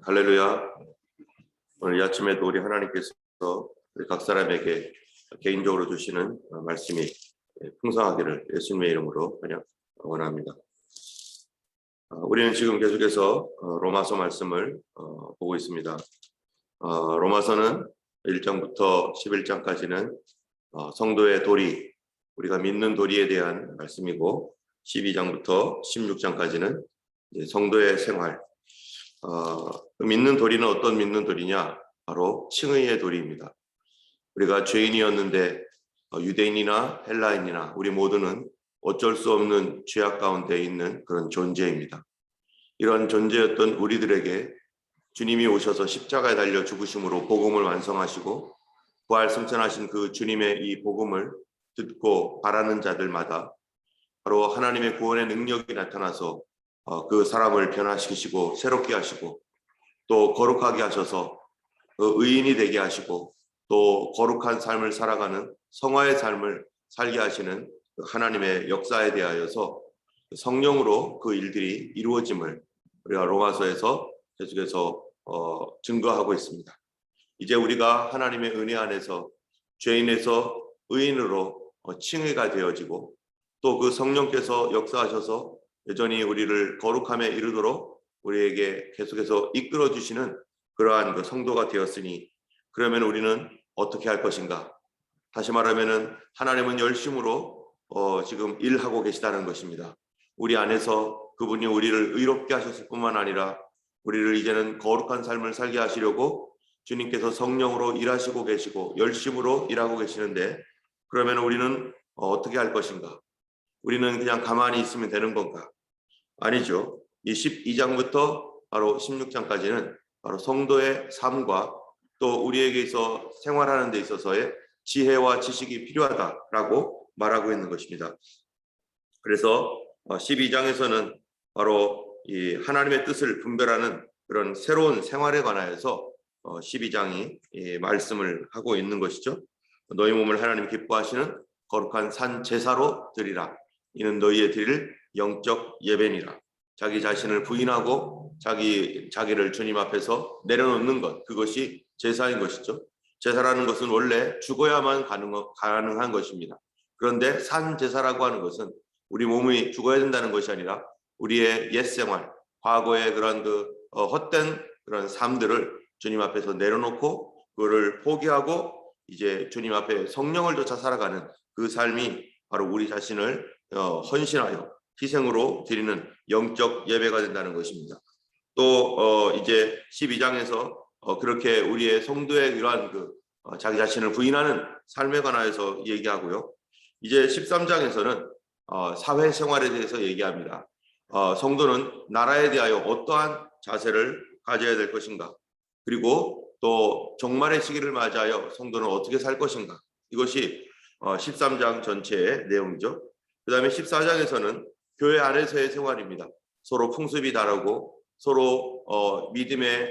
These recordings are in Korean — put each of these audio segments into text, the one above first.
할렐루야. 오늘 이 아침에도 우리 하나님께서 우리 각 사람에게 개인적으로 주시는 말씀이 풍성하기를 예수님의 이름으로 그냥 원합니다. 우리는 지금 계속해서 로마서 말씀을 보고 있습니다. 로마서는 1장부터 11장까지는 성도의 도리, 우리가 믿는 도리에 대한 말씀이고, 12장부터 16장까지는 성도의 생활. 믿는 도리는 어떤 믿는 도리냐? 바로 칭의의 도리입니다. 우리가 죄인이었는데 유대인이나 헬라인이나 우리 모두는 어쩔 수 없는 죄악 가운데 있는 그런 존재입니다. 이런 존재였던 우리들에게 주님이 오셔서 십자가에 달려 죽으심으로 복음을 완성하시고 부활 승천하신 그 주님의 이 복음을 듣고 바라는 자들마다 바로 하나님의 구원의 능력이 나타나서 그 사람을 변화시키시고 새롭게 하시고 또 거룩하게 하셔서 의인이 되게 하시고 또 거룩한 삶을 살아가는 성화의 삶을 살게 하시는 하나님의 역사에 대하여서 성령으로 그 일들이 이루어짐을 우리가 로마서에서 계속해서 증거하고 있습니다. 이제 우리가 하나님의 은혜 안에서 죄인에서 의인으로 칭의가 되어지고 또 그 성령께서 역사하셔서 여전히 우리를 거룩함에 이르도록 우리에게 계속해서 이끌어 주시는 그러한 그 성도가 되었으니, 그러면 우리는 어떻게 할 것인가? 다시 말하면은 하나님은 열심으로 지금 일하고 계시다는 것입니다. 우리 안에서 그분이 우리를 의롭게 하셨을 뿐만 아니라 우리를 이제는 거룩한 삶을 살게 하시려고 주님께서 성령으로 일하시고 계시고 열심으로 일하고 계시는데, 그러면 우리는 어떻게 할 것인가? 우리는 그냥 가만히 있으면 되는 건가? 아니죠. 이 12장부터 바로 16장까지는 바로 성도의 삶과 또 우리에게 있어 생활하는 데 있어서의 지혜와 지식이 필요하다라고 말하고 있는 것입니다. 그래서 12장에서는 바로 이 하나님의 뜻을 분별하는 그런 새로운 생활에 관하여서 12장이 말씀을 하고 있는 것이죠. 너희 몸을 하나님 기뻐하시는 거룩한 산 제사로 드리라. 이는 너희의 드릴 영적 예배니라. 자기 자신을 부인하고 자기를 주님 앞에서 내려놓는 것, 그것이 제사인 것이죠. 제사라는 것은 원래 죽어야만 가능한 것입니다. 그런데 산 제사라고 하는 것은 우리 몸이 죽어야 된다는 것이 아니라 우리의 옛 생활, 과거의 그런 헛된 그런 삶들을 주님 앞에서 내려놓고 그거를 포기하고 이제 주님 앞에 성령을 쫓아 살아가는 그 삶이 바로 우리 자신을 헌신하여 희생으로 드리는 영적 예배가 된다는 것입니다. 또 이제 12장에서 그렇게 우리의 성도의 이러한 자기 자신을 부인하는 삶에 관하여서 얘기하고요. 이제 13장에서는 사회생활에 대해서 얘기합니다. 성도는 나라에 대하여 어떠한 자세를 가져야 될 것인가, 그리고 또 종말의 시기를 맞이하여 성도는 어떻게 살 것인가, 이것이 13장 전체의 내용이죠. 그 다음에 14장에서는 교회 안에서의 생활입니다. 서로 풍습이 다르고 서로 믿음의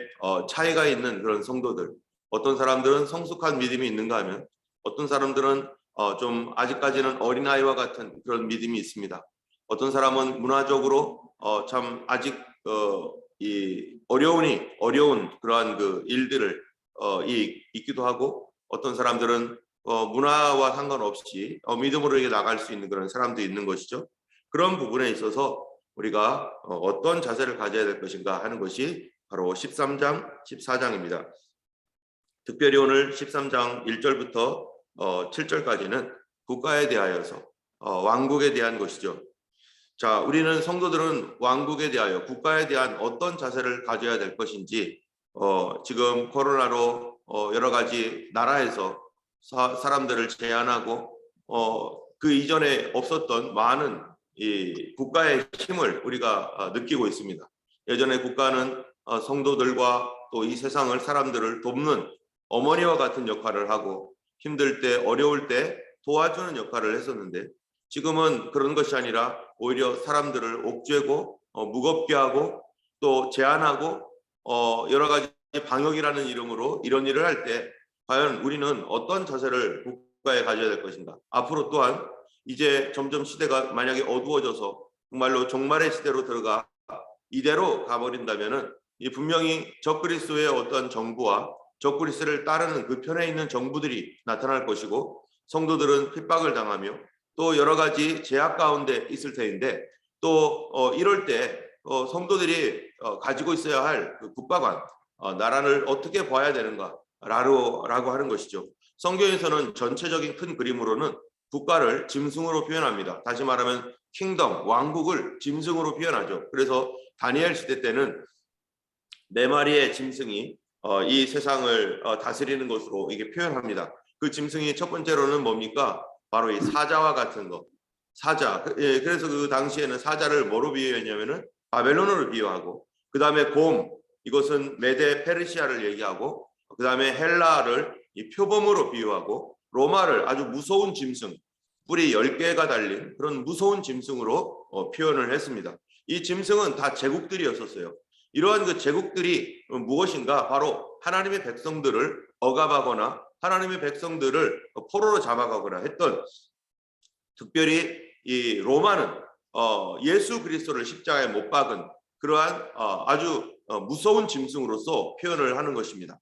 차이가 있는 그런 성도들, 어떤 사람들은 성숙한 믿음이 있는가 하면 어떤 사람들은 좀 아직까지는 어린아이와 같은 그런 믿음이 있습니다. 어떤 사람은 문화적으로 참 아직 이 어려운 그러한 그 일들을 있기도 하고, 어떤 사람들은 문화와 상관없이 믿음으로 나갈 수 있는 그런 사람도 있는 것이죠. 그런 부분에 있어서 우리가 어떤 자세를 가져야 될 것인가 하는 것이 바로 13장, 14장입니다. 특별히 오늘 13장 1절부터 7절까지는 국가에 대하여서 왕국에 대한 것이죠. 자, 우리는 성도들은 왕국에 대하여 국가에 대한 어떤 자세를 가져야 될 것인지 지금 코로나로 여러 가지 나라에서 사람들을 제한하고 그 이전에 없었던 많은 이 국가의 힘을 우리가 느끼고 있습니다. 예전에 국가는 성도들과 또 이 세상을 사람들을 돕는 어머니와 같은 역할을 하고 힘들 때 어려울 때 도와주는 역할을 했었는데, 지금은 그런 것이 아니라 오히려 사람들을 옥죄고 무겁게 하고 또 제한하고 여러 가지 방역이라는 이름으로 이런 일을 할 때 과연 우리는 어떤 자세를 국가에 가져야 될 것인가? 앞으로 또한 이제 점점 시대가 만약에 어두워져서 정말로 종말의 시대로 들어가 이대로 가버린다면은 이 분명히 적그리스도의 어떤 정부와 적그리스도를 따르는 그 편에 있는 정부들이 나타날 것이고 성도들은 핍박을 당하며 또 여러 가지 제약 가운데 있을 터인데 또 이럴 때 성도들이 가지고 있어야 할 그 국가관 나라를 어떻게 봐야 되는가라고 하는 것이죠. 성경에서는 전체적인 큰 그림으로는 국가를 짐승으로 표현합니다. 다시 말하면 킹덤, 왕국을 짐승으로 표현하죠. 그래서 다니엘 시대 때는 4마리의 짐승이 이 세상을 다스리는 것으로 이게 표현합니다. 그 짐승이 첫 번째로는 뭡니까? 바로 이 사자와 같은 것. 사자. 그래서 그 당시에는 사자를 뭐로 비유했냐면은 바벨론으로 비유하고, 그 다음에 곰, 이것은 메데 페르시아를 얘기하고, 그 다음에 헬라를 이 표범으로 비유하고, 로마를 아주 무서운 짐승, 뿔이 10개가 달린 그런 무서운 짐승으로 표현을 했습니다. 이 짐승은 다 제국들이었었어요. 이러한 그 제국들이 무엇인가? 바로 하나님의 백성들을 억압하거나 하나님의 백성들을 포로로 잡아가거나 했던, 특별히 이 로마는 예수 그리스도를 십자가에 못 박은 그러한 아주 무서운 짐승으로서 표현을 하는 것입니다.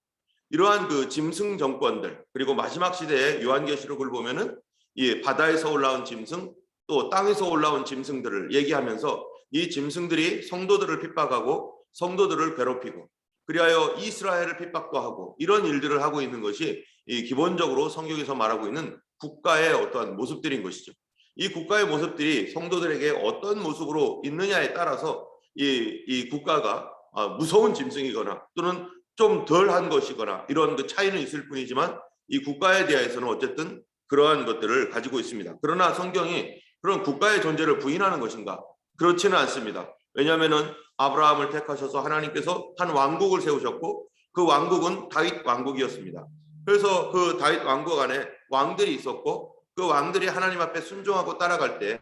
이러한 그 짐승 정권들, 그리고 마지막 시대의 요한계시록을 보면은 이 바다에서 올라온 짐승, 또 땅에서 올라온 짐승들을 얘기하면서 이 짐승들이 성도들을 핍박하고 성도들을 괴롭히고 그리하여 이스라엘을 핍박도 하고 이런 일들을 하고 있는 것이 이 기본적으로 성경에서 말하고 있는 국가의 어떠한 모습들인 것이죠. 이 국가의 모습들이 성도들에게 어떤 모습으로 있느냐에 따라서 이 국가가 무서운 짐승이거나 또는 좀 덜한 것이거나 이런 그 차이는 있을 뿐이지만 이 국가에 대해서는 어쨌든 그러한 것들을 가지고 있습니다. 그러나 성경이 그런 국가의 존재를 부인하는 것인가? 그렇지는 않습니다. 왜냐하면은 아브라함을 택하셔서 하나님께서 한 왕국을 세우셨고 그 왕국은 다윗 왕국이었습니다. 그래서 그 다윗 왕국 안에 왕들이 있었고 그 왕들이 하나님 앞에 순종하고 따라갈 때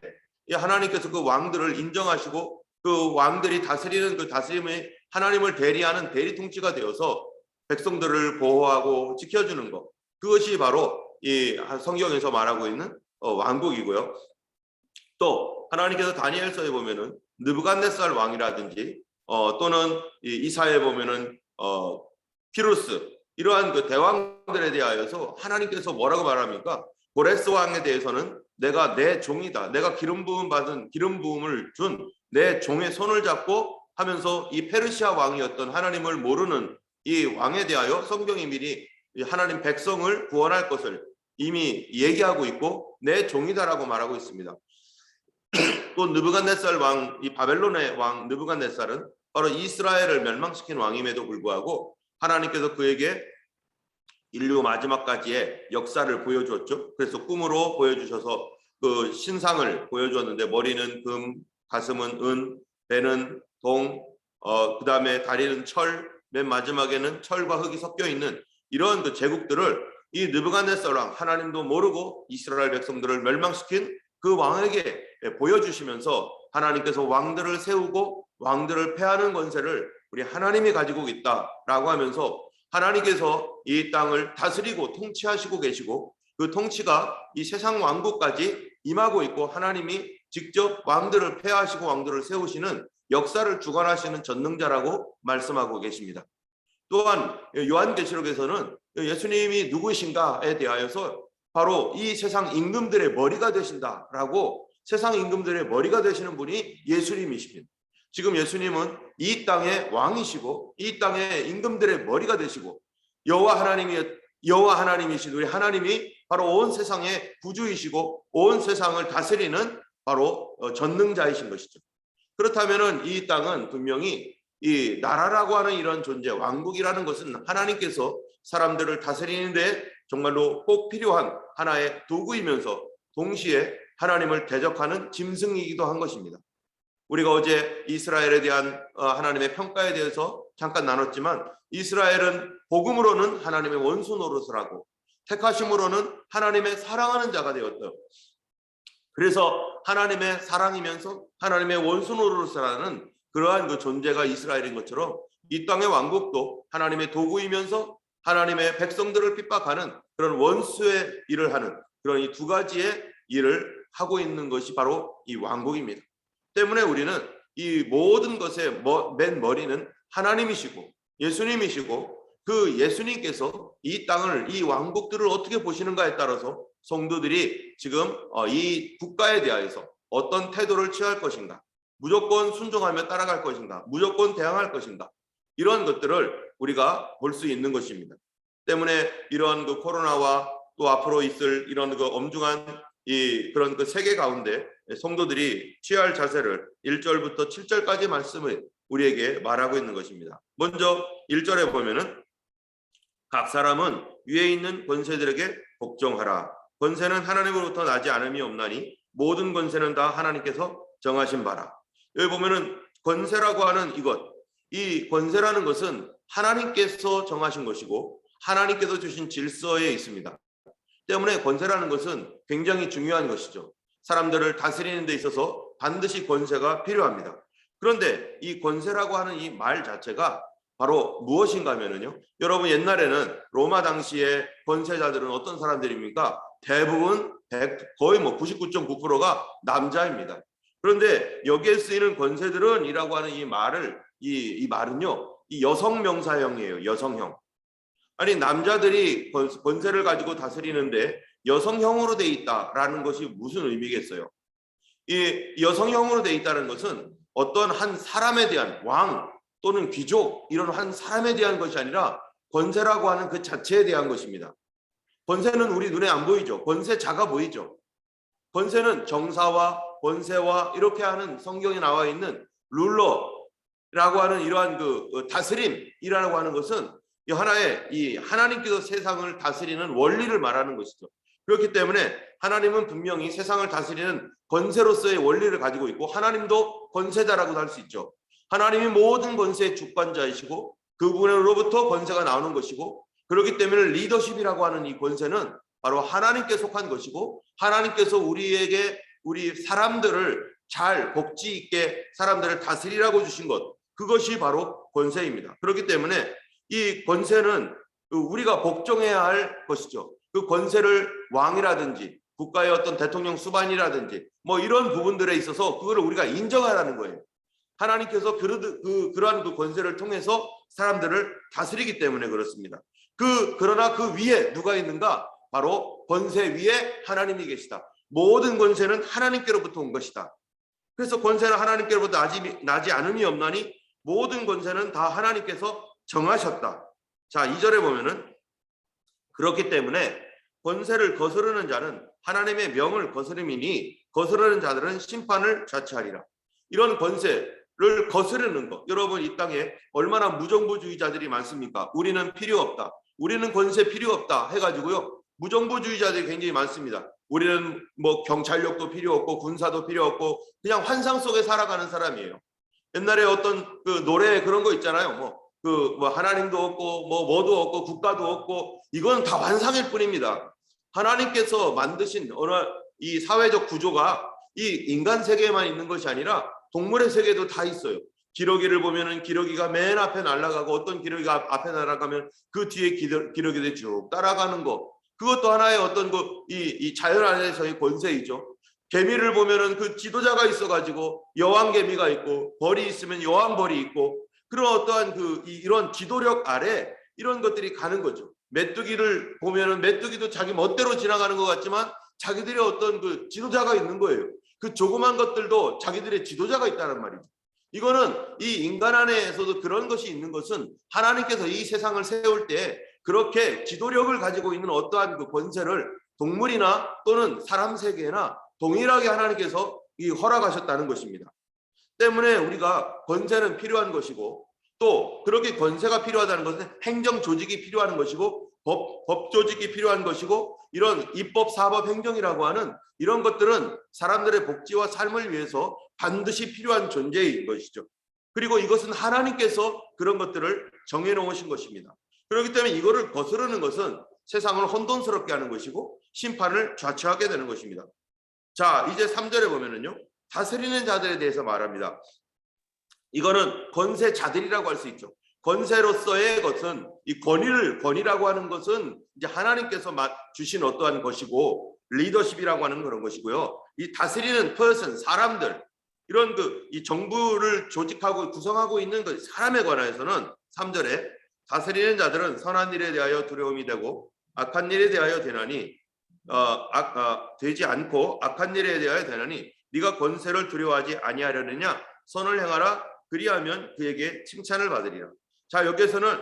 하나님께서 그 왕들을 인정하시고 그 왕들이 다스리는 그 다스림의 하나님을 대리하는 대리 통치가 되어서 백성들을 보호하고 지켜주는 것, 그것이 바로 이 성경에서 말하고 있는 왕국이고요. 또 하나님께서 다니엘서에 보면은 느부갓네살 왕이라든지 또는 이사야에 보면은 피루스, 이러한 그 대왕들에 대하여서 하나님께서 뭐라고 말합니까? 고레스 왕에 대해서는 내가 내 종이다, 내가 기름 부음을 준 내 종의 손을 잡고 하면서 이 페르시아 왕이었던 하나님을 모르는 이 왕에 대하여 성경이 미리 하나님 백성을 구원할 것을 이미 얘기하고 있고 내 종이다라고 말하고 있습니다. 또 느부갓네살 왕, 이 바벨론의 왕 느부갓네살은 바로 이스라엘을 멸망시킨 왕임에도 불구하고 하나님께서 그에게 인류 마지막까지의 역사를 보여주었죠. 그래서 꿈으로 보여주셔서 그 신상을 보여주었는데 머리는 금, 가슴은 은, 배는 동, 그 다음에 다리는 철, 맨 마지막에는 철과 흙이 섞여 있는 이런 그 제국들을 이 느부갓네살 왕, 하나님도 모르고 이스라엘 백성들을 멸망시킨 그 왕에게 보여주시면서 하나님께서 왕들을 세우고 왕들을 패하는 권세를 우리 하나님이 가지고 있다라고 하면서 하나님께서 이 땅을 다스리고 통치하시고 계시고 그 통치가 이 세상 왕국까지 임하고 있고 하나님이 직접 왕들을 패하시고 왕들을 세우시는 역사를 주관하시는 전능자라고 말씀하고 계십니다. 또한 요한계시록에서는 예수님이 누구신가에 대하여서 바로 이 세상 임금들의 머리가 되신다라고, 세상 임금들의 머리가 되시는 분이 예수님이십니다. 지금 예수님은 이 땅의 왕이시고 이 땅의 임금들의 머리가 되시고 여호와 하나님이신 우리 하나님이 바로 온 세상의 구주이시고 온 세상을 다스리는 바로 전능자이신 것이죠. 그렇다면은 이 땅은 분명히 이 나라라고 하는 이런 존재, 왕국이라는 것은 하나님께서 사람들을 다스리는데 정말로 꼭 필요한 하나의 도구이면서 동시에 하나님을 대적하는 짐승이기도 한 것입니다. 우리가 어제 이스라엘에 대한 하나님의 평가에 대해서 잠깐 나눴지만 이스라엘은 복음으로는 하나님의 원수 노릇을 하고 택하심으로는 하나님의 사랑하는 자가 되었어요. 그래서 하나님의 사랑이면서 하나님의 원수 노릇을 하는 그러한 그 존재가 이스라엘인 것처럼 이 땅의 왕국도 하나님의 도구이면서 하나님의 백성들을 핍박하는 그런 원수의 일을 하는 그런 이 두 가지의 일을 하고 있는 것이 바로 이 왕국입니다. 때문에 우리는 이 모든 것의 맨 머리는 하나님이시고 예수님이시고 그 예수님께서 이 땅을, 이 왕국들을 어떻게 보시는가에 따라서 성도들이 지금 이 국가에 대하여서 어떤 태도를 취할 것인가, 무조건 순종하며 따라갈 것인가, 무조건 대항할 것인가, 이런 것들을 우리가 볼 수 있는 것입니다. 때문에 이런 그 코로나와 또 앞으로 있을 이런 그 엄중한 그런 그 세계 가운데 성도들이 취할 자세를 1절부터 7절까지 말씀을 우리에게 말하고 있는 것입니다. 먼저 1절에 보면은 각 사람은 위에 있는 권세들에게 복종하라. 권세는 하나님으로부터 나지 않음이 없나니 모든 권세는 다 하나님께서 정하신 바라. 여기 보면은 권세라고 하는 이 권세라는 것은 하나님께서 정하신 것이고 하나님께서 주신 질서에 있습니다. 때문에 권세라는 것은 굉장히 중요한 것이죠. 사람들을 다스리는 데 있어서 반드시 권세가 필요합니다. 그런데 이 권세라고 하는 이 말 자체가 바로 무엇인가 하면요, 여러분 옛날에는 로마 당시의 권세자들은 어떤 사람들입니까? 대부분 거의 99.9%가 남자입니다. 그런데 여기에 쓰이는 권세들은 이라고 하는 이 말은요, 이 여성 명사형이에요. 여성형. 아니, 남자들이 권세를 가지고 다스리는데 여성형으로 돼 있다라는 것이 무슨 의미겠어요? 이 여성형으로 돼 있다는 것은 어떤 한 사람에 대한 왕 또는 귀족, 이런 한 사람에 대한 것이 아니라 권세라고 하는 그 자체에 대한 것입니다. 권세는 우리 눈에 안 보이죠. 권세자가 보이죠. 권세는 정사와 권세와 이렇게 하는 성경에 나와 있는 룰러라고 하는 이러한 그 다스림이라고 하는 것은 이 하나의 이 하나님께서 세상을 다스리는 원리를 말하는 것이죠. 그렇기 때문에 하나님은 분명히 세상을 다스리는 권세로서의 원리를 가지고 있고 하나님도 권세자라고도 할 수 있죠. 하나님이 모든 권세의 주관자이시고 그분으로부터 권세가 나오는 것이고, 그렇기 때문에 리더십이라고 하는 이 권세는 바로 하나님께 속한 것이고 하나님께서 우리 사람들을 잘 복지 있게 사람들을 다스리라고 주신 것, 그것이 바로 권세입니다. 그렇기 때문에 이 권세는 우리가 복종해야 할 것이죠. 그 권세를 왕이라든지 국가의 어떤 대통령 수반이라든지 이런 부분들에 있어서 그거를 우리가 인정하라는 거예요. 하나님께서 그러한 그 권세를 통해서 사람들을 다스리기 때문에 그렇습니다. 그러나 그 위에 누가 있는가? 바로 권세 위에 하나님이 계시다. 모든 권세는 하나님께로부터 온 것이다. 그래서 권세는 하나님께로부터 나지 않음이 없나니 모든 권세는 다 하나님께서 정하셨다. 자, 2절에 보면은 그렇기 때문에 권세를 거스르는 자는 하나님의 명을 거스름이니 거스르는 자들은 심판을 자처하리라. 이런 권세를 거스르는 것, 여러분 이 땅에 얼마나 무정부주의자들이 많습니까? 우리는 필요 없다, 우리는 권세 필요 없다 해가지고요, 무정부주의자들이 굉장히 많습니다. 우리는 경찰력도 필요 없고 군사도 필요 없고 그냥 환상 속에 살아가는 사람이에요. 옛날에 어떤 그 노래 그런 거 있잖아요. 하나님도 없고 뭐도 없고 국가도 없고, 이건 다 환상일 뿐입니다. 하나님께서 만드신 이 사회적 구조가 이 인간 세계에만 있는 것이 아니라 동물의 세계도 다 있어요. 기러기를 보면은 기러기가 맨 앞에 날아가고 어떤 기러기가 앞에 날아가면 그 뒤에 기러기들이 쭉 따라가는 거, 그것도 하나의 어떤 이 자연 안에서의 권세이죠. 개미를 보면은 그 지도자가 있어가지고 여왕개미가 있고 벌이 있으면 여왕벌이 있고, 그런 어떠한 이런 지도력 아래 이런 것들이 가는 거죠. 메뚜기를 보면은 메뚜기도 자기 멋대로 지나가는 것 같지만 자기들의 어떤 그 지도자가 있는 거예요. 그 조그만 것들도 자기들의 지도자가 있다는 말이죠. 이거는 이 인간 안에서도 그런 것이 있는 것은 하나님께서 이 세상을 세울 때 그렇게 지도력을 가지고 있는 어떠한 그 권세를 동물이나 또는 사람 세계나 동일하게 하나님께서 허락하셨다는 것입니다. 때문에 우리가 권세는 필요한 것이고, 또 그렇게 권세가 필요하다는 것은 행정 조직이 필요한 것이고 법 조직이 필요한 것이고, 이런 입법 사법 행정이라고 하는 이런 것들은 사람들의 복지와 삶을 위해서 반드시 필요한 존재인 것이죠. 그리고 이것은 하나님께서 그런 것들을 정해놓으신 것입니다. 그렇기 때문에 이거를 거스르는 것은 세상을 혼돈스럽게 하는 것이고 심판을 좌초하게 되는 것입니다. 자, 이제 3절에 보면은요, 다스리는 자들에 대해서 말합니다. 이거는 권세자들이라고 할 수 있죠. 권세로서의 것은 이 권위라고 하는 것은 이제 하나님께서 주신 어떠한 것이고 리더십이라고 하는 그런 것이고요. 이 다스리는 person, 사람들, 이런 이 정부를 조직하고 구성하고 있는 그 사람에 관하여서는 3절에 다스리는 자들은 선한 일에 대하여 두려움이 되고 악한 일에 대하여 되나니 되지 않고 악한 일에 대하여 되나니 네가 권세를 두려워하지 아니하려느냐 선을 행하라 그리하면 그에게 칭찬을 받으리라. 자, 여기에서는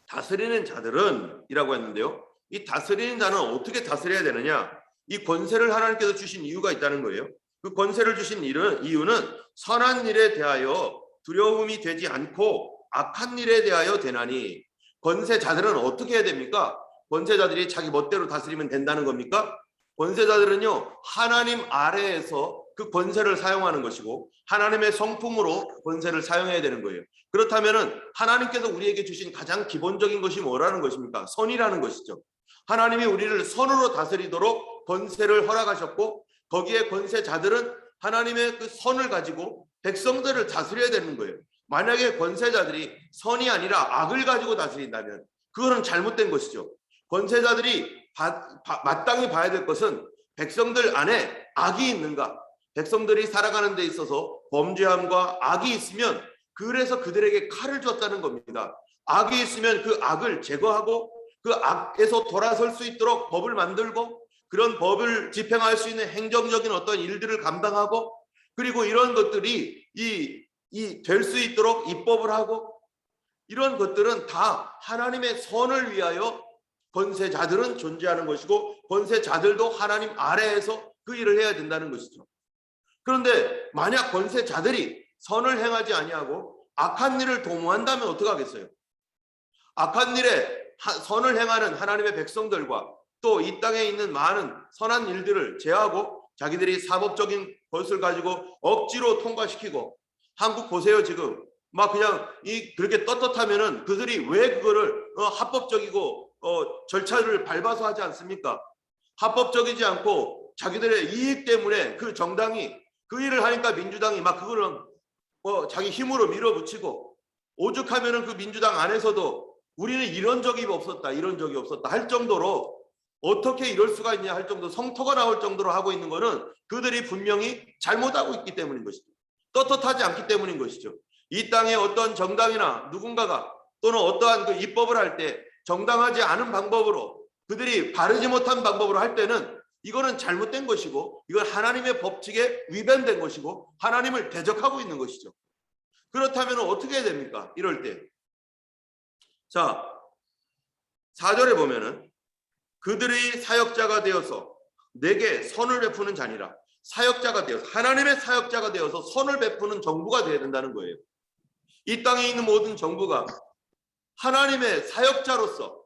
다스리는 자들은 이라고 했는데요. 이 다스리는 자는 어떻게 다스려야 되느냐? 이 권세를 하나님께서 주신 이유가 있다는 거예요. 그 권세를 주신 이유는 선한 일에 대하여 두려움이 되지 않고 악한 일에 대하여 되나니. 권세자들은 어떻게 해야 됩니까? 권세자들이 자기 멋대로 다스리면 된다는 겁니까? 권세자들은요, 하나님 아래에서 그 권세를 사용하는 것이고 하나님의 성품으로 권세를 사용해야 되는 거예요. 그렇다면은 하나님께서 우리에게 주신 가장 기본적인 것이 뭐라는 것입니까? 선이라는 것이죠. 하나님이 우리를 선으로 다스리도록 권세를 허락하셨고 거기에 권세자들은 하나님의 그 선을 가지고 백성들을 다스려야 되는 거예요. 만약에 권세자들이 선이 아니라 악을 가지고 다스린다면 그거는 잘못된 것이죠. 권세자들이 마땅히 봐야 될 것은 백성들 안에 악이 있는가, 백성들이 살아가는 데 있어서 범죄함과 악이 있으면 그래서 그들에게 칼을 줬다는 겁니다. 악이 있으면 그 악을 제거하고 그 악에서 돌아설 수 있도록 법을 만들고 그런 법을 집행할 수 있는 행정적인 어떤 일들을 감당하고 그리고 이런 것들이 될 수 있도록 입법을 하고 이런 것들은 다 하나님의 선을 위하여 권세자들은 존재하는 것이고 권세자들도 하나님 아래에서 그 일을 해야 된다는 것이죠. 그런데 만약 권세자들이 선을 행하지 아니하고 악한 일을 도모한다면 어떡하겠어요? 악한 일에 선을 행하는 하나님의 백성들과 또 이 땅에 있는 많은 선한 일들을 제하고 자기들이 사법적인 것을 가지고 억지로 통과시키고 한국 보세요. 지금 막 그냥 그렇게 떳떳하면은 그들이 왜 그거를 합법적이고 절차를 밟아서 하지 않습니까? 합법적이지 않고 자기들의 이익 때문에 그 정당이 그 일을 하니까 민주당이 막 그거를 자기 힘으로 밀어붙이고 오죽하면은 그 민주당 안에서도 우리는 이런 적이 없었다 할 정도로 어떻게 이럴 수가 있냐 할 정도 성토가 나올 정도로 하고 있는 거는 그들이 분명히 잘못하고 있기 때문인 것이죠. 떳떳하지 않기 때문인 것이죠. 이 땅에 어떤 정당이나 누군가가 또는 어떠한 그 입법을 할 때 정당하지 않은 방법으로 그들이 바르지 못한 방법으로 할 때는 이거는 잘못된 것이고 이건 하나님의 법칙에 위반된 것이고 하나님을 대적하고 있는 것이죠. 그렇다면 어떻게 해야 됩니까? 이럴 때. 자, 4절에 보면은 그들이 사역자가 되어서 내게 선을 베푸는 자니라. 사역자가 되어서 하나님의 사역자가 되어서 선을 베푸는 정부가 되어야 된다는 거예요. 이 땅에 있는 모든 정부가 하나님의 사역자로서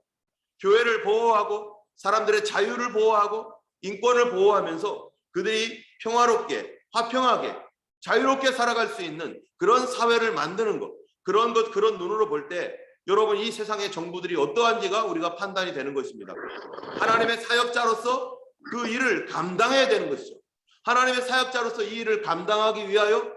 교회를 보호하고 사람들의 자유를 보호하고 인권을 보호하면서 그들이 평화롭게 화평하게 자유롭게 살아갈 수 있는 그런 사회를 만드는 것, 그런 눈으로 볼 때 여러분 이 세상의 정부들이 어떠한지가 우리가 판단이 되는 것입니다. 하나님의 사역자로서 그 일을 감당해야 되는 것이죠. 하나님의 사역자로서 이 일을 감당하기 위하여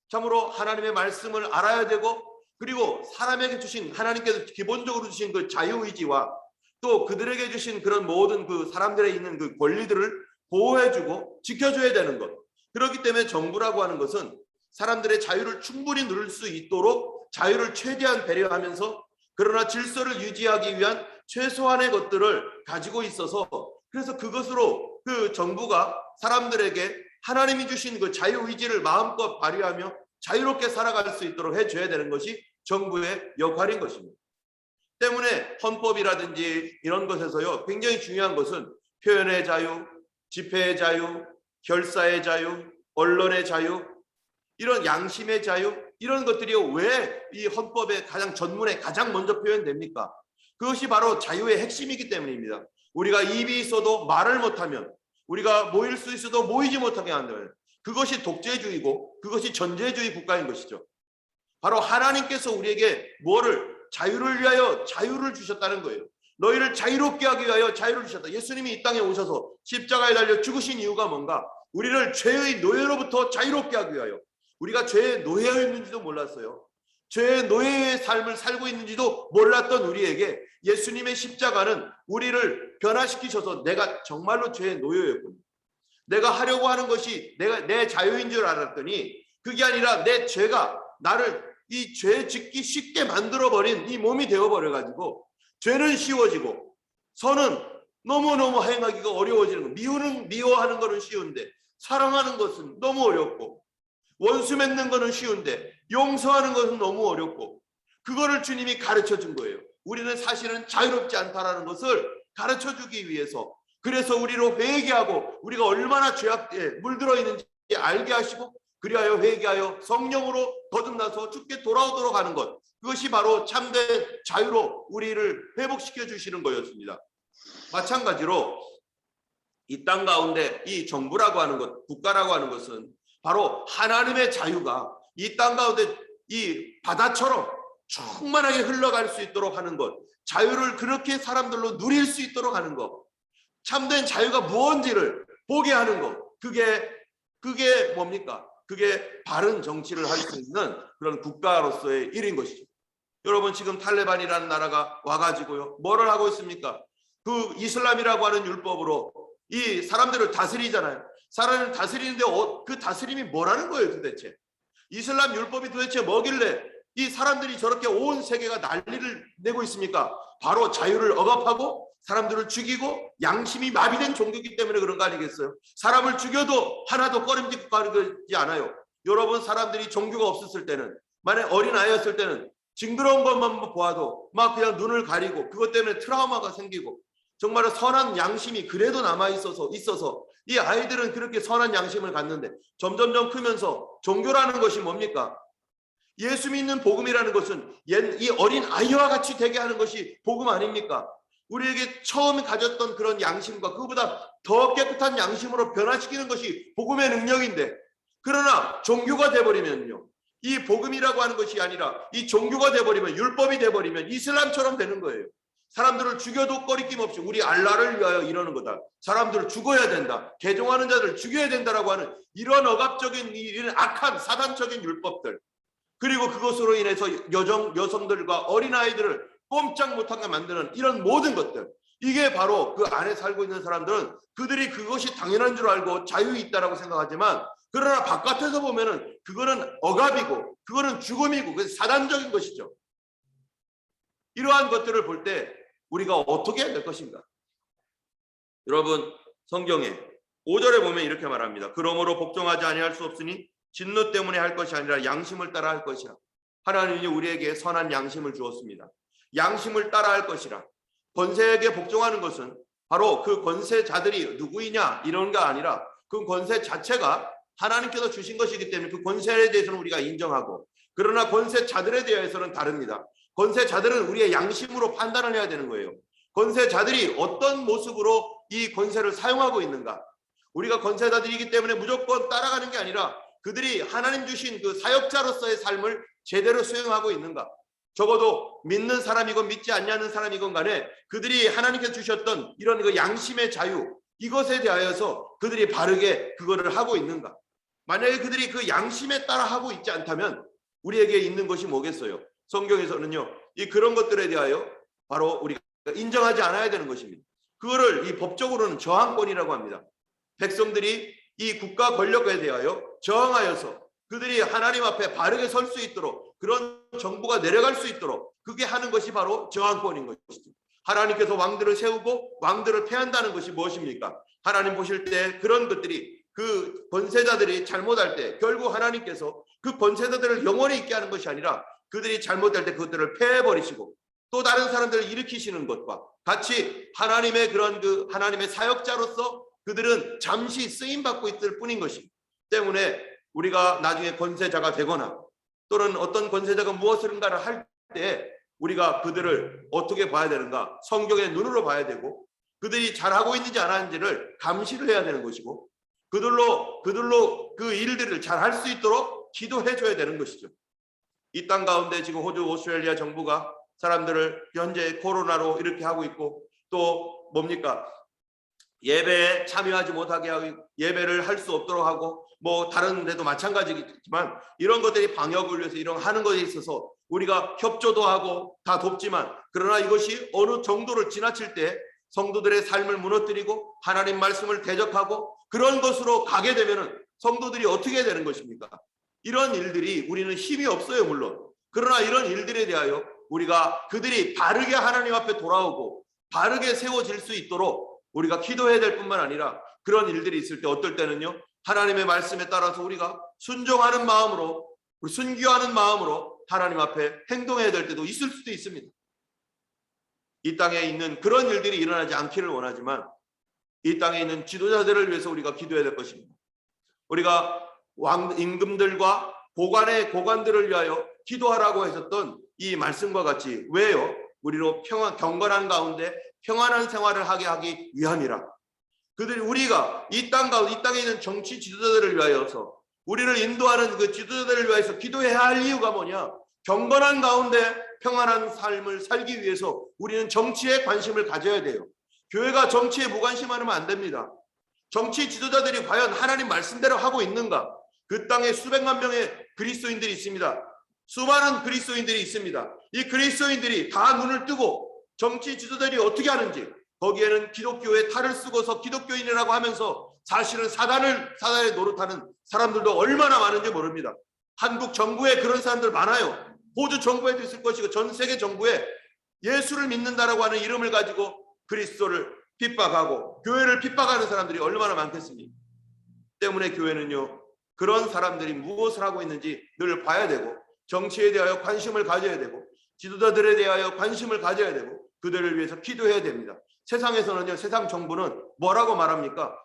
참으로 하나님의 말씀을 알아야 되고 그리고 사람에게 주신 하나님께서 기본적으로 주신 그 자유의지와 또 그들에게 주신 그런 모든 그 사람들에 있는 그 권리들을 보호해주고 지켜줘야 되는 것. 그렇기 때문에 정부라고 하는 것은 사람들의 자유를 충분히 누릴 수 있도록 자유를 최대한 배려하면서 그러나 질서를 유지하기 위한 최소한의 것들을 가지고 있어서 그래서 그것으로 그 정부가 사람들에게 하나님이 주신 그 자유의지를 마음껏 발휘하며 자유롭게 살아갈 수 있도록 해줘야 되는 것이 정부의 역할인 것입니다. 때문에 헌법이라든지 이런 것에서요 굉장히 중요한 것은 표현의 자유, 집회의 자유, 결사의 자유, 언론의 자유, 이런 양심의 자유 이런 것들이 왜 이 헌법의 가장 전문에 가장 먼저 표현됩니까? 그것이 바로 자유의 핵심이기 때문입니다. 우리가 입이 있어도 말을 못하면 우리가 모일 수 있어도 모이지 못하게 한다면 그것이 독재주의고 그것이 전제주의 국가인 것이죠. 바로 하나님께서 우리에게 자유를 위하여 자유를 주셨다는 거예요. 너희를 자유롭게 하기 위하여 자유를 주셨다. 예수님이 이 땅에 오셔서 십자가에 달려 죽으신 이유가 뭔가? 우리를 죄의 노예로부터 자유롭게 하기 위하여. 우리가 죄의 노예였는지도 몰랐어요. 죄의 노예의 삶을 살고 있는지도 몰랐던 우리에게 예수님의 십자가는 우리를 변화시키셔서 내가 정말로 죄의 노예였군요. 내가 하려고 하는 것이 내 자유인 줄 알았더니 그게 아니라 내 죄가 나를 이 죄 짓기 쉽게 만들어버린 이 몸이 되어버려가지고 죄는 쉬워지고 선은 너무너무 행하기가 어려워지는 거. 미워하는 거는 쉬운데 사랑하는 것은 너무 어렵고, 원수 맺는 거는 쉬운데 용서하는 것은 너무 어렵고, 그거를 주님이 가르쳐 준 거예요. 우리는 사실은 자유롭지 않다라는 것을 가르쳐 주기 위해서, 그래서 우리로 회개하고 우리가 얼마나 죄악에 물들어 있는지 알게 하시고, 그리하여 회개하여 성령으로 거듭나서 주께 돌아오도록 하는 것, 그것이 바로 참된 자유로 우리를 회복시켜 주시는 거였습니다. 마찬가지로 이 땅 가운데 이 정부라고 하는 것, 국가라고 하는 것은 바로 하나님의 자유가 이 땅 가운데 이 바다처럼 충만하게 흘러갈 수 있도록 하는 것, 자유를 그렇게 사람들로 누릴 수 있도록 하는 것, 참된 자유가 무엇인지를 보게 하는 것, 그게 뭡니까? 그게 바른 정치를 할 수 있는 그런 국가로서의 일인 것이죠. 여러분, 지금 탈레반이라는 나라가 와가지고요, 뭐를 하고 있습니까? 그 이슬람이라고 하는 율법으로 이 사람들을 다스리잖아요. 사람을 다스리는데 그 다스림이 뭐라는 거예요 도대체? 이슬람 율법이 도대체 뭐길래 이 사람들이 저렇게 온 세계가 난리를 내고 있습니까? 바로 자유를 억압하고 사람들을 죽이고 양심이 마비된 종교이기 때문에 그런 거 아니겠어요? 사람을 죽여도 하나도 꺼림직고 가지 않아요. 여러분, 사람들이 종교가 없었을 때는, 만약 어린아이였을 때는 징그러운 것만 보아도 막 그냥 눈을 가리고 그것 때문에 트라우마가 생기고, 정말 선한 양심이 그래도 남아있어서 이 아이들은 그렇게 선한 양심을 갖는데 점점점 크면서 종교라는 것이 뭡니까? 예수 믿는 복음이라는 것은 이 어린 아이와 같이 되게 하는 것이 복음 아닙니까? 우리에게 처음 가졌던 그런 양심과 그보다 더 깨끗한 양심으로 변화시키는 것이 복음의 능력인데, 그러나 종교가 돼버리면요, 이 복음이라고 하는 것이 아니라 이 종교가 돼버리면, 율법이 돼버리면 이슬람처럼 되는 거예요. 사람들을 죽여도 꺼리낌 없이 우리 알라를 위하여 이러는 거다, 사람들을 죽어야 된다, 개종하는 자들을 죽여야 된다라고 하는 이런 억압적인, 이런 악한 사단적인 율법들, 그리고 그것으로 인해서 여성들과 어린아이들을 꼼짝 못하게 만드는 이런 모든 것들, 이게 바로 그 안에 살고 있는 사람들은 그들이 그것이 당연한 줄 알고 자유 있다라고 생각하지만, 그러나 바깥에서 보면은 그거는 억압이고 그거는 죽음이고 그것이 사단적인 것이죠. 이러한 것들을 볼 때 우리가 어떻게 해야 될 것인가? 여러분, 성경에 5절에 보면 이렇게 말합니다. 그러므로 복종하지 아니할 수 없으니 진노 때문에 할 것이 아니라 양심을 따라 할 것이라. 하나님이 우리에게 선한 양심을 주었습니다. 양심을 따라 할 것이라. 권세에게 복종하는 것은 바로 그 권세자들이 누구이냐 이런 게 아니라 그 권세 자체가 하나님께서 주신 것이기 때문에 그 권세에 대해서는 우리가 인정하고, 그러나 권세자들에 대해서는 다릅니다. 권세자들은 우리의 양심으로 판단을 해야 되는 거예요. 권세자들이 어떤 모습으로 이 권세를 사용하고 있는가, 우리가 권세자들이기 때문에 무조건 따라가는 게 아니라 그들이 하나님 주신 그 사역자로서의 삶을 제대로 수행하고 있는가, 적어도 믿는 사람이건 믿지 않냐는 사람이건 간에 그들이 하나님께서 주셨던 이런 그 양심의 자유, 이것에 대하여서 그들이 바르게 그거를 하고 있는가. 만약에 그들이 그 양심에 따라 하고 있지 않다면 우리에게 있는 것이 뭐겠어요? 성경에서는요, 이 그런 것들에 대하여 바로 우리가 인정하지 않아야 되는 것입니다. 그거를 이 법적으로는 저항권이라고 합니다. 백성들이 이 국가 권력에 대하여 저항하여서 그들이 하나님 앞에 바르게 설 수 있도록, 그런 정부가 내려갈 수 있도록 그게 하는 것이 바로 저항권인 것이죠. 하나님께서 왕들을 세우고 왕들을 폐한다는 것이 무엇입니까? 하나님 보실 때 그런 것들이, 그 권세자들이 잘못할 때 결국 하나님께서 그 권세자들을 영원히 있게 하는 것이 아니라 그들이 잘못할 때 그것들을 폐해버리시고 또 다른 사람들을 일으키시는 것과 같이 하나님의 그런 그 하나님의 사역자로서 그들은 잠시 쓰임받고 있을 뿐인 것이기 때문에 우리가 나중에 권세자가 되거나 또는 어떤 권세자가 무엇인가를 할 때 우리가 그들을 어떻게 봐야 되는가? 성경의 눈으로 봐야 되고, 그들이 잘하고 있는지 안 하는지를 감시를 해야 되는 것이고, 그들로 그 일들을 잘 할 수 있도록 기도해 줘야 되는 것이죠. 이 땅 가운데 지금 호주, 오스트레일리아 정부가 사람들을 현재 코로나로 이렇게 하고 있고, 또 뭡니까? 예배에 참여하지 못하게 하고 예배를 할 수 없도록 하고, 뭐 다른 데도 마찬가지지만 이런 것들이 방역을 위해서 이런 하는 것에 있어서 우리가 협조도 하고 다 돕지만, 그러나 이것이 어느 정도를 지나칠 때 성도들의 삶을 무너뜨리고 하나님 말씀을 대적하고 그런 것으로 가게 되면은 성도들이 어떻게 되는 것입니까? 이런 일들이 우리는 힘이 없어요, 물론. 그러나 이런 일들에 대하여 우리가 그들이 바르게 하나님 앞에 돌아오고 바르게 세워질 수 있도록 우리가 기도해야 될 뿐만 아니라 그런 일들이 있을 때 어떨 때는요, 하나님의 말씀에 따라서 우리가 순종하는 마음으로, 순교하는 마음으로 하나님 앞에 행동해야 될 때도 있을 수도 있습니다. 이 땅에 있는 그런 일들이 일어나지 않기를 원하지만 이 땅에 있는 지도자들을 위해서 우리가 기도해야 될 것입니다. 우리가 임금들과 고관들을 위하여 기도하라고 하셨던 이 말씀과 같이, 왜요? 우리로 경건한 가운데 평안한 생활을 하기 위함이라. 우리가 이 땅에 있는 정치 지도자들을 위하여서, 우리를 인도하는 그 지도자들을 위하여서 기도해야 할 이유가 뭐냐? 경건한 가운데 평안한 삶을 살기 위해서 우리는 정치에 관심을 가져야 돼요. 교회가 정치에 무관심하면 안 됩니다. 정치 지도자들이 과연 하나님 말씀대로 하고 있는가? 그 땅에 수백만 명의 그리스도인들이 있습니다. 수많은 그리스도인들이 있습니다. 이 그리스도인들이 다 눈을 뜨고 정치 지도자들이 어떻게 하는지, 거기에는 기독교의 탈을 쓰고서 기독교인이라고 하면서 사실은 사단을 노릇하는 사람들도 얼마나 많은지 모릅니다. 한국 정부에 그런 사람들 많아요. 호주 정부에도 있을 것이고 전 세계 정부에 예수를 믿는다라고 하는 이름을 가지고 그리스도를 핍박하고 교회를 핍박하는 사람들이 얼마나 많겠습니까? 때문에 교회는요, 그런 사람들이 무엇을 하고 있는지 늘 봐야 되고, 정치에 대하여 관심을 가져야 되고, 지도자들에 대하여 관심을 가져야 되고, 그들을 위해서 기도해야 됩니다. 세상에서는요, 세상 정부는 뭐라고 말합니까?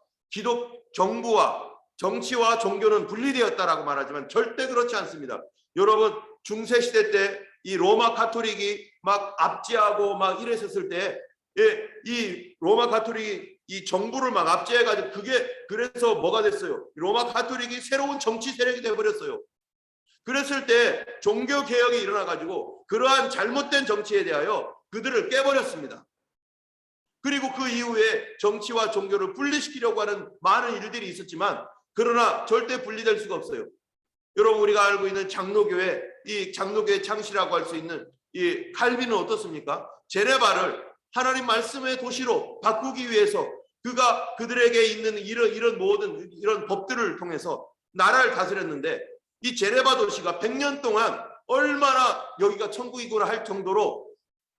정부와 정치와 종교는 분리되었다라고 말하지만 절대 그렇지 않습니다. 여러분, 중세시대 때 이 로마 가톨릭이 막 압제하고 막 이랬었을 때, 이 로마 가톨릭이 이 정부를 막 압제해가지고, 그래서 뭐가 됐어요? 로마 가톨릭이 새로운 정치 세력이 되어버렸어요. 그랬을 때 종교 개혁이 일어나가지고 그러한 잘못된 정치에 대하여 그들을 깨버렸습니다. 그리고 그 이후에 정치와 종교를 분리시키려고 하는 많은 일들이 있었지만, 그러나 절대 분리될 수가 없어요. 여러분, 우리가 알고 있는 장로교회, 이 장로교회 창시라고 할 수 있는 이 칼빈은 어떻습니까? 제네바를 하나님 말씀의 도시로 바꾸기 위해서 그들에게 있는 이런 모든 이런 법들을 통해서 나라를 다스렸는데, 이 제네바 도시가 100년 동안 얼마나 여기가 천국이구나 할 정도로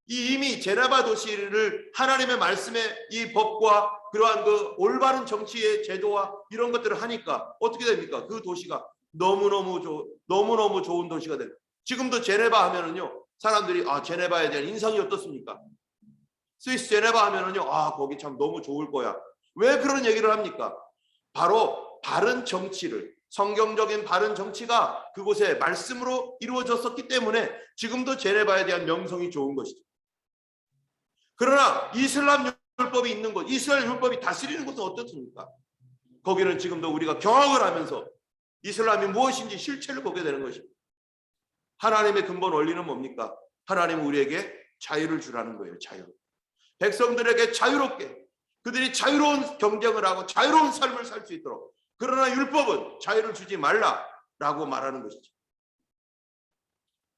이미 제네바 도시를 하나님의 말씀의 이 법과 그러한 그 올바른 정치의 제도와 이런 것들을 하니까 어떻게 됩니까? 그 도시가 너무너무 좋은 도시가 돼요. 지금도 제네바 하면은요, 사람들이 제네바에 대한 인상이 어떻습니까? 스위스 제네바 하면은요, 거기 참 너무 좋을 거야. 왜 그런 얘기를 합니까? 바로 바른 정치를, 성경적인 바른 정치가 그곳에 말씀으로 이루어졌었기 때문에 지금도 제네바에 대한 명성이 좋은 것이죠. 그러나 이슬람 율법이 있는 곳, 이스라엘 율법이 다스리는 곳은 어떻습니까? 거기는 지금도 우리가 경악을 하면서 이슬람이 무엇인지 실체를 보게 되는 것입니다. 하나님의 근본 원리는 뭡니까? 하나님은 우리에게 자유를 주라는 거예요. 자유. 백성들에게 자유롭게, 그들이 자유로운 경쟁을 하고 자유로운 삶을 살 수 있도록. 그러나 율법은 자유를 주지 말라라고 말하는 것이죠.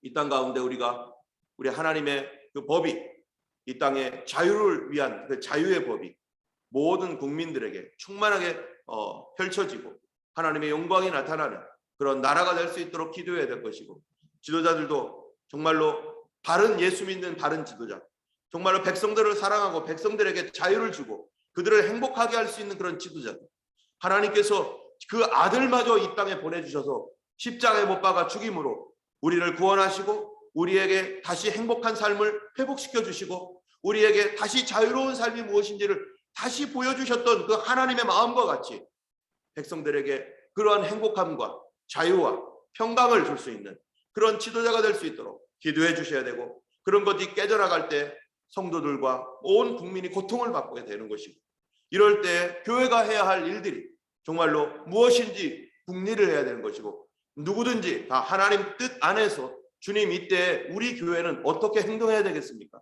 이 땅 가운데 우리 하나님의 그 법이, 이 땅의 자유를 위한 그 자유의 법이 모든 국민들에게 충만하게 펼쳐지고 하나님의 영광이 나타나는 그런 나라가 될 수 있도록 기도해야 될 것이고, 지도자들도 정말로 바른 예수 믿는 바른 지도자, 정말로 백성들을 사랑하고 백성들에게 자유를 주고 그들을 행복하게 할 수 있는 그런 지도자들, 하나님께서 그 아들마저 이 땅에 보내주셔서 십자가에 못 박아 죽임으로 우리를 구원하시고 우리에게 다시 행복한 삶을 회복시켜 주시고 우리에게 다시 자유로운 삶이 무엇인지를 다시 보여주셨던 그 하나님의 마음과 같이 백성들에게 그러한 행복함과 자유와 평강을 줄 수 있는 그런 지도자가 될 수 있도록 기도해 주셔야 되고, 그런 것이 깨져나갈 때 성도들과 온 국민이 고통을 받게 되는 것이고, 이럴 때 교회가 해야 할 일들이 정말로 무엇인지 국리를 해야 되는 것이고, 누구든지 다 하나님 뜻 안에서 주님 이때 우리 교회는 어떻게 행동해야 되겠습니까?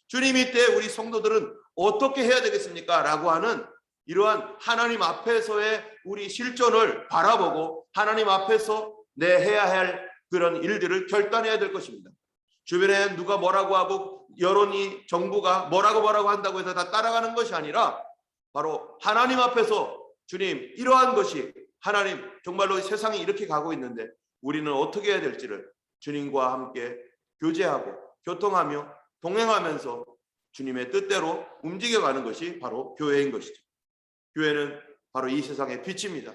주님 이때 우리 성도들은 어떻게 해야 되겠습니까? 라고 하는 이러한 하나님 앞에서의 우리 실존을 바라보고 하나님 앞에서 내 해야 할 그런 일들을 결단해야 될 것입니다. 주변에 누가 뭐라고 하고 여론이, 정부가 뭐라고 한다고 해서 다 따라가는 것이 아니라 바로 하나님 앞에서 주님, 이러한 것이 하나님 정말로 세상이 이렇게 가고 있는데 우리는 어떻게 해야 될지를 주님과 함께 교제하고 교통하며 동행하면서 주님의 뜻대로 움직여가는 것이 바로 교회인 것이죠. 교회는 바로 이 세상의 빛입니다.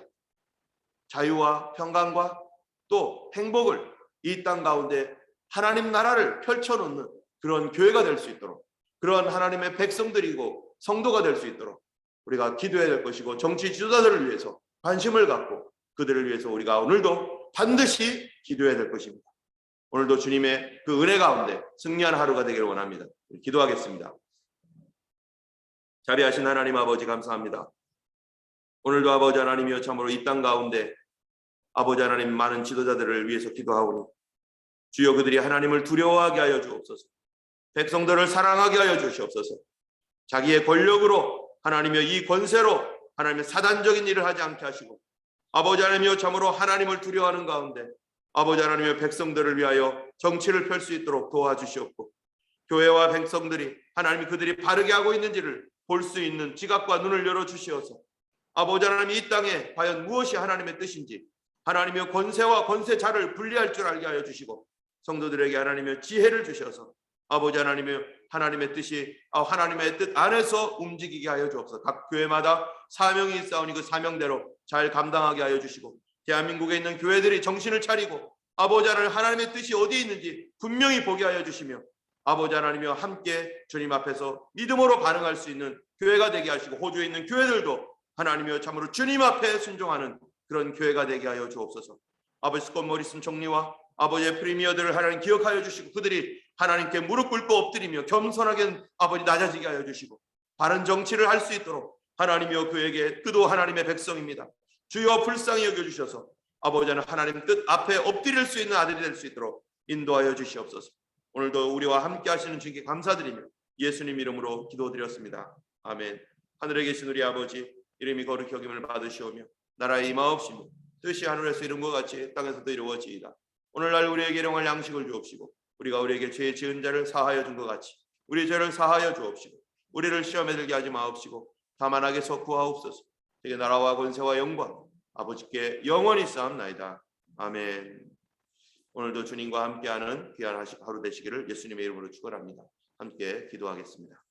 자유와 평강과 또 행복을 이 땅 가운데 하나님 나라를 펼쳐놓는 그런 교회가 될 수 있도록, 그런 하나님의 백성들이고 성도가 될 수 있도록 우리가 기도해야 될 것이고, 정치 지도자들을 위해서 관심을 갖고 그들을 위해서 우리가 오늘도 반드시 기도해야 될 것입니다. 오늘도 주님의 그 은혜 가운데 승리하는 하루가 되기를 원합니다. 기도하겠습니다. 자비하신 하나님 아버지, 감사합니다. 오늘도 아버지 하나님이여, 참으로 이 땅 가운데 아버지 하나님 많은 지도자들을 위해서 기도하오니 주여, 그들이 하나님을 두려워하게 하여 주옵소서. 백성들을 사랑하게 하여 주시옵소서. 자기의 권력으로 하나님이여 이 권세로 하나님의 사단적인 일을 하지 않게 하시고, 아버지 하나님이여 참으로 하나님을 두려워하는 가운데 아버지 하나님의 백성들을 위하여 정치를 펼 수 있도록 도와주시옵고, 교회와 백성들이 하나님이 그들이 바르게 하고 있는지를 볼 수 있는 지각과 눈을 열어주시어서 아버지 하나님 이 땅에 과연 무엇이 하나님의 뜻인지 하나님의 권세와 권세자를 분리할 줄 알게 하여 주시고, 성도들에게 하나님의 지혜를 주셔서 아버지 하나님의 뜻이 하나님의 뜻 안에서 움직이게 하여 주옵소서. 각 교회마다 사명이 있사오니 그 사명대로 잘 감당하게 하여 주시고, 대한민국에 있는 교회들이 정신을 차리고 아버지 하나님의 뜻이 어디에 있는지 분명히 보게 하여 주시며, 아버지 하나님이여 함께 주님 앞에서 믿음으로 반응할 수 있는 교회가 되게 하시고, 호주에 있는 교회들도 하나님이여 참으로 주님 앞에 순종하는 그런 교회가 되게 하여 주옵소서. 아버지 스콧 모리슨 총리와 아버지의 프리미어들을 하나님 기억하여 주시고, 그들이 하나님께 무릎 꿇고 엎드리며 겸손하게 아버지 낮아지게 하여 주시고, 바른 정치를 할 수 있도록 하나님이여 그에게, 그도 하나님의 백성입니다. 주여 불쌍히 여겨주셔서 아버지는 하나님 뜻 앞에 엎드릴 수 있는 아들이 될 수 있도록 인도하여 주시옵소서. 오늘도 우리와 함께 하시는 주님께 감사드리며 예수님 이름으로 기도드렸습니다. 아멘. 하늘에 계신 우리 아버지, 이름이 거룩히 여김을 받으시오며 나라의 임하옵시며 뜻이 하늘에서 이룬 것 같이 땅에서도 이루어지이다. 오늘날 우리에게 일용할 양식을 주옵시고, 우리가 우리에게 죄 지은 자를 사하여 준 것 같이 우리 죄를 사하여 주옵시고, 우리를 시험에 들게 하지 마옵시고 다만 악에서 구하옵소서. 되게 나라와 권세와 영광 아버지께 영원히 쌓옵나이다. 아멘. 오늘도 주님과 함께하는 귀한 하루 되시기를 예수님의 이름으로 축원합니다. 함께 기도하겠습니다.